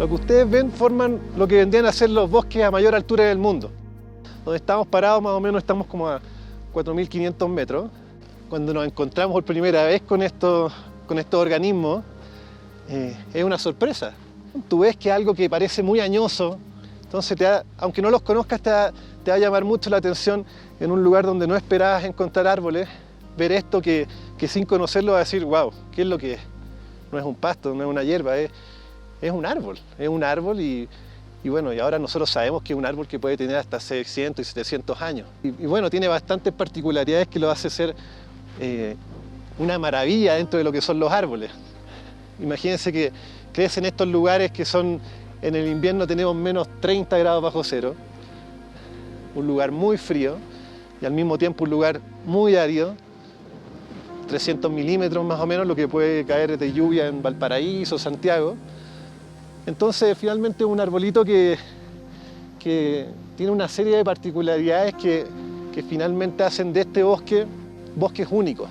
Lo que ustedes ven forman lo que vendrían a ser los bosques a mayor altura del mundo. Donde estamos parados más o menos estamos como a 4.500 metros. Cuando nos encontramos por primera vez con estos organismos, es una sorpresa. Tú ves que algo que parece muy añoso, entonces aunque no los conozcas te va a llamar mucho la atención en un lugar donde no esperabas encontrar árboles, ver esto que sin conocerlo vas a decir, wow, ¿qué es lo que es? No es un pasto, no es una hierba, es un árbol y bueno, y ahora nosotros sabemos que es un árbol que puede tener hasta 600 y 700 años. Y bueno, tiene bastantes particularidades que lo hace ser una maravilla dentro de lo que son los árboles. Imagínense que crece en estos lugares que son, en el invierno tenemos menos 30 grados bajo cero, un lugar muy frío y al mismo tiempo un lugar muy árido, 300 milímetros más o menos lo que puede caer de lluvia en Valparaíso, Santiago. Entonces finalmente es un arbolito que tiene una serie de particularidades que finalmente hacen de este bosques únicos.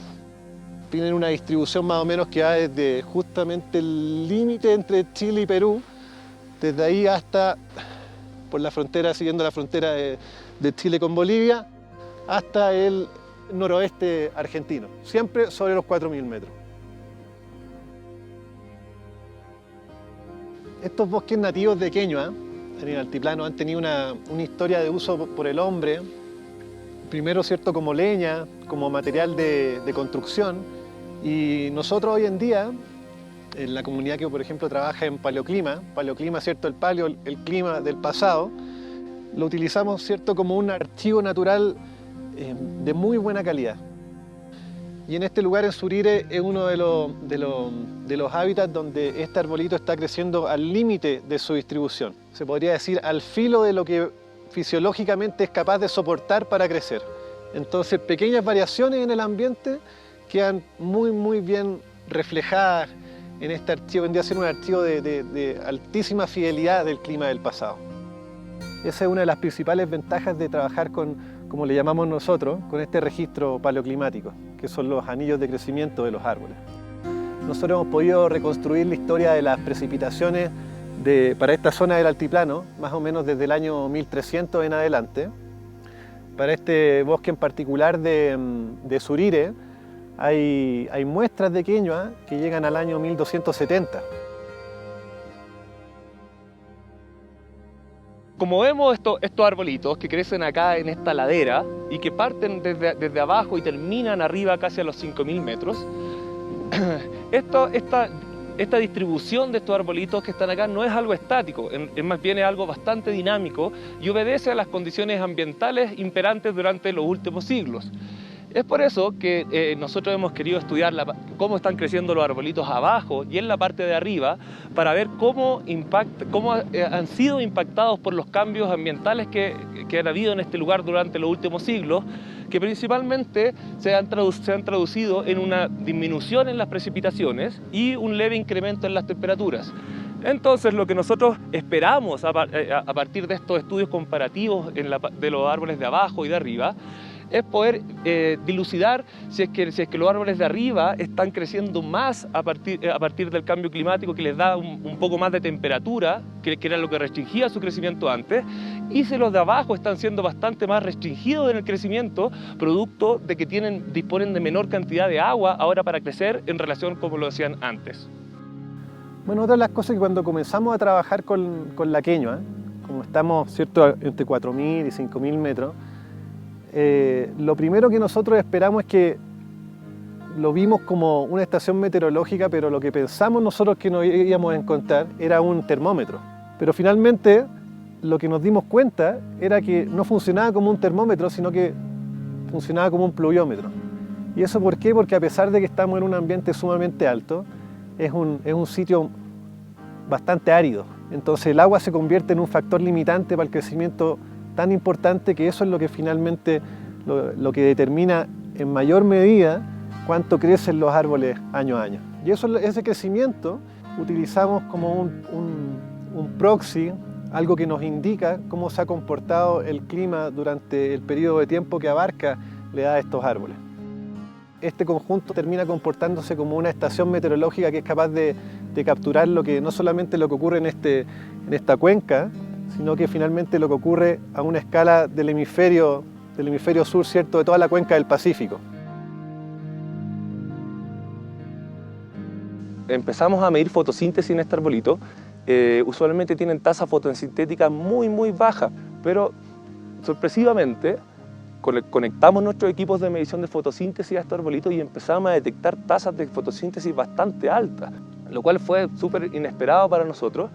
Tienen una distribución más o menos que va desde justamente el límite entre Chile y Perú, desde ahí hasta por la frontera, siguiendo la frontera de Chile con Bolivia, hasta el noroeste argentino, siempre sobre los 4.000 metros. Estos bosques nativos de Queñua, en el altiplano, han tenido una historia de uso por el hombre, primero, ¿cierto?, como leña, como material de construcción, y nosotros hoy en día, en la comunidad que, por ejemplo, trabaja en paleoclima, ¿cierto?, el paleo, el clima del pasado, lo utilizamos, ¿cierto?, como un archivo natural de muy buena calidad. Y en este lugar, en Surire, es uno de los hábitats donde este arbolito está creciendo al límite de su distribución. Se podría decir al filo de lo que fisiológicamente es capaz de soportar para crecer. Entonces, pequeñas variaciones en el ambiente quedan muy bien reflejadas en este archivo. Vendría a ser un archivo de altísima fidelidad del clima del pasado. Esa es una de las principales ventajas de trabajar con, como le llamamos nosotros, con este registro paleoclimático, que son los anillos de crecimiento de los árboles. Nosotros hemos podido reconstruir la historia de las precipitaciones para esta zona del altiplano, más o menos desde el año 1300 en adelante. Para este bosque en particular de Surire, hay muestras de Queñua que llegan al año 1270. Como vemos estos arbolitos que crecen acá en esta ladera y que parten desde abajo y terminan arriba casi a los 5.000 metros, esta distribución de estos arbolitos que están acá no es algo estático, es más bien algo bastante dinámico y obedece a las condiciones ambientales imperantes durante los últimos siglos. Es por eso que nosotros hemos querido estudiar cómo están creciendo los arbolitos abajo y en la parte de arriba para ver cómo han sido impactados por los cambios ambientales que han habido en este lugar durante los últimos siglos, que principalmente se han traducido en una disminución en las precipitaciones y un leve incremento en las temperaturas. Entonces, lo que nosotros esperamos a partir de estos estudios comparativos de los árboles de abajo y de arriba es poder dilucidar si es que los árboles de arriba están creciendo más a partir del cambio climático que les da un poco más de temperatura, que era lo que restringía su crecimiento antes, y si los de abajo están siendo bastante más restringidos en el crecimiento, producto de que disponen de menor cantidad de agua ahora para crecer en relación como lo hacían antes. Bueno, otra de las cosas que cuando comenzamos a trabajar con la Queñua, como estamos, ¿cierto?, entre 4.000 y 5.000 metros, lo primero que nosotros esperamos es que lo vimos como una estación meteorológica, pero lo que pensamos nosotros que nos íbamos a encontrar era un termómetro. Pero finalmente lo que nos dimos cuenta era que no funcionaba como un termómetro, sino que funcionaba como un pluviómetro. ¿Y eso por qué? Porque a pesar de que estamos en un ambiente sumamente alto, es un sitio bastante árido. Entonces el agua se convierte en un factor limitante para el crecimiento tan importante que eso es lo que finalmente lo que determina en mayor medida cuánto crecen los árboles año a año. Y ese crecimiento utilizamos como un proxy, algo que nos indica cómo se ha comportado el clima durante el periodo de tiempo que abarca la edad de estos árboles. Este conjunto termina comportándose como una estación meteorológica que es capaz de de capturar no solamente lo que ocurre en esta cuenca, sino que finalmente lo que ocurre a una escala del hemisferio sur, ¿cierto?, de toda la cuenca del Pacífico. Empezamos a medir fotosíntesis en este arbolito. Usualmente tienen tasas fotosintéticas muy bajas, pero sorpresivamente conectamos nuestros equipos de medición de fotosíntesis a estos arbolitos y empezamos a detectar tasas de fotosíntesis bastante altas, lo cual fue súper inesperado para nosotros,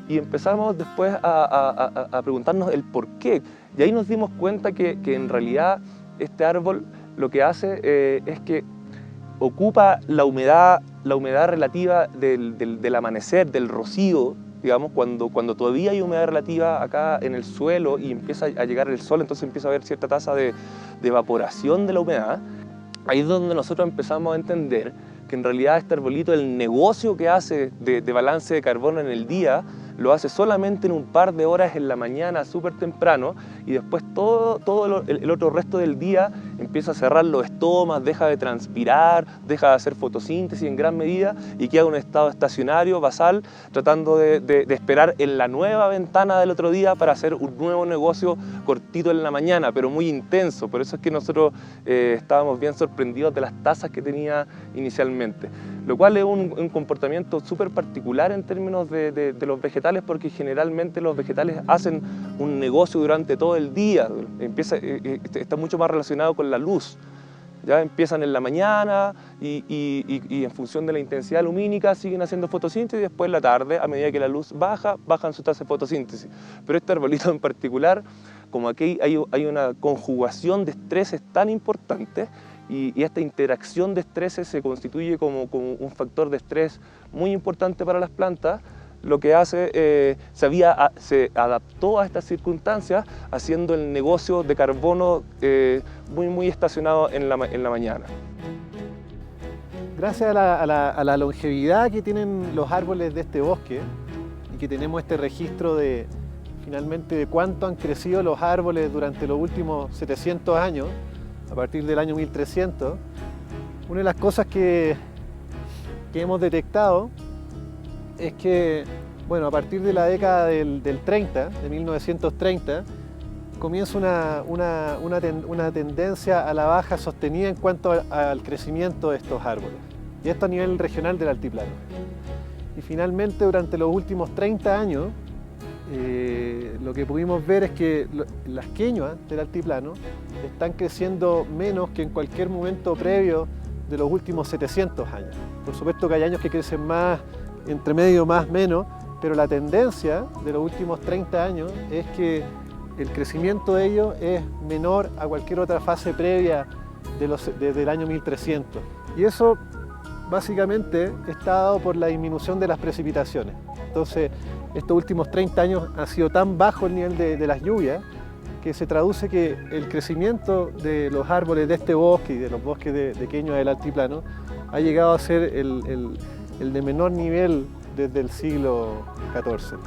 y empezamos después a preguntarnos el por qué. Y ahí nos dimos cuenta que en realidad este árbol lo que hace es que ocupa la humedad relativa del amanecer, del rocío, digamos, cuando todavía hay humedad relativa acá en el suelo y empieza a llegar el sol, entonces empieza a haber cierta tasa de evaporación de la humedad. Ahí es donde nosotros empezamos a entender que en realidad este arbolito, el negocio que hace de balance de carbono en el día, lo hace solamente en un par de horas en la mañana, súper temprano, y después todo el otro resto del día empieza a cerrar los estomas, deja de transpirar, deja de hacer fotosíntesis en gran medida y queda en un estado estacionario, basal, tratando de esperar en la nueva ventana del otro día para hacer un nuevo negocio cortito en la mañana, pero muy intenso. Por eso es que nosotros estábamos bien sorprendidos de las tasas que tenía inicialmente, lo cual es un comportamiento súper particular en términos de los vegetales, porque generalmente los vegetales hacen un negocio durante todo el día. Está mucho más relacionado con la luz. Ya empiezan en la mañana y en función de la intensidad lumínica siguen haciendo fotosíntesis, y después en la tarde, a medida que la luz bajan su tasa de fotosíntesis. Pero este arbolito en particular, como aquí hay una conjugación de estreses tan importantes, y esta interacción de estreses se constituye como un factor de estrés muy importante para las plantas, lo que hace, se adaptó a estas circunstancias haciendo el negocio de carbono muy estacionado en la mañana. Gracias a la longevidad que tienen los árboles de este bosque y que tenemos este registro finalmente de cuánto han crecido los árboles durante los últimos 700 años, a partir del año 1300, una de las cosas que hemos detectado es que, bueno, a partir de la década del 30, de 1930, comienza una tendencia a la baja sostenida en cuanto al crecimiento de estos árboles, y esto a nivel regional del altiplano. Y finalmente, durante los últimos 30 años, lo que pudimos ver es que las queñuas del altiplano están creciendo menos que en cualquier momento previo de los últimos 700 años. Por supuesto que hay años que crecen más, entre medio más, menos, pero la tendencia de los últimos 30 años es que el crecimiento de ellos es menor a cualquier otra fase previa desde el año 1300. Y eso básicamente está dado por la disminución de las precipitaciones. Entonces, estos últimos 30 años ha sido tan bajo el nivel de las lluvias que se traduce que el crecimiento de los árboles de este bosque y de los bosques de queñuas del altiplano ha llegado a ser el de menor nivel desde el siglo XIV.